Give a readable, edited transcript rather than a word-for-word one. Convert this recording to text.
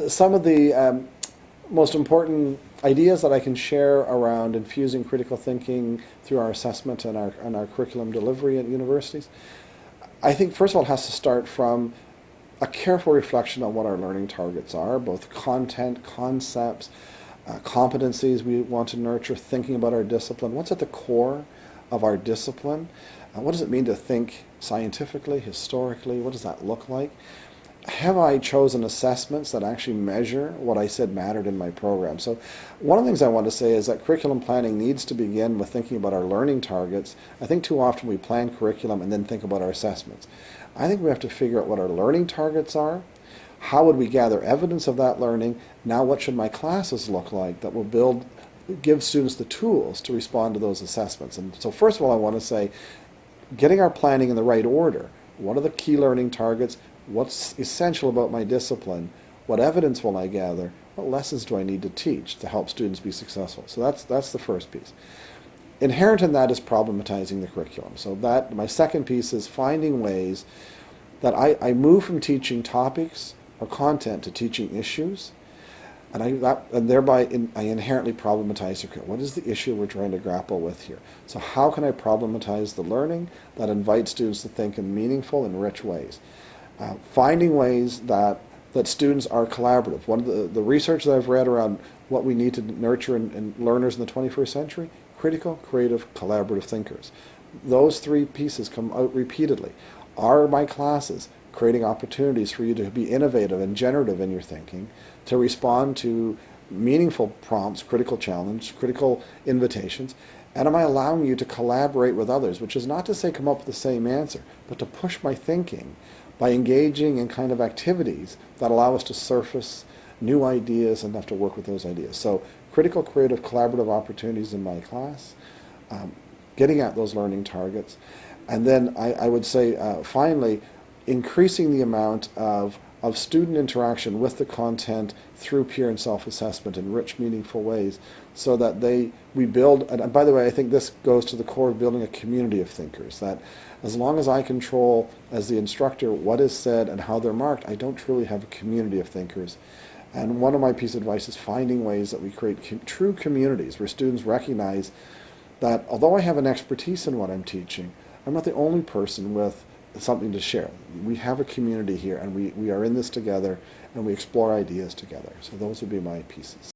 Some of the most important ideas that I can share around infusing critical thinking through our assessment and our curriculum delivery at universities, I think first of all it has to start from a careful reflection on what our learning targets are, both content, concepts, competencies we want to nurture, thinking about our discipline. What's at the core of our discipline? What does it mean to think scientifically, historically? What does that look like? Have I chosen assessments that actually measure what I said mattered in my program? So one of the things I want to say is that curriculum planning needs to begin with thinking about our learning targets. I think too often we plan curriculum and then think about our assessments. I think we have to figure out what our learning targets are. How would we gather evidence of that learning? Now what should my classes look like that will give students the tools to respond to those assessments? And so first of all I want to say, getting our planning in the right order. What are the key learning targets? What's essential about my discipline? What evidence will I gather? What lessons do I need to teach to help students be successful? So that's the first piece. Inherent in that is problematizing the curriculum. So that my second piece is finding ways that I move from teaching topics or content to teaching issues, and thereby I inherently problematize the curriculum. What is the issue we're trying to grapple with here? So how can I problematize the learning that invites students to think in meaningful and rich ways? Finding ways that students are collaborative. One of the research that I've read around what we need to nurture in learners in the 21st century, critical, creative, collaborative thinkers. Those three pieces come out repeatedly. Are my classes creating opportunities for you to be innovative and generative in your thinking, to respond to meaningful prompts, critical challenge, critical invitations? And am I allowing you to collaborate with others, which is not to say come up with the same answer, but to push my thinking by engaging in kind of activities that allow us to surface new ideas and have to work with those ideas. So critical, creative, collaborative opportunities in my class, getting at those learning targets. And then I would say, finally, increasing the amount of student interaction with the content through peer and self-assessment in rich, meaningful ways, so that we build, and by the way, I think this goes to the core of building a community of thinkers, that as long as I control, as the instructor, what is said and how they're marked, I don't truly have a community of thinkers. And one of my pieces of advice is finding ways that we create true communities where students recognize that although I have an expertise in what I'm teaching, I'm not the only person with something to share. We have a community here, and we are in this together, and we explore ideas together. So those would be my pieces.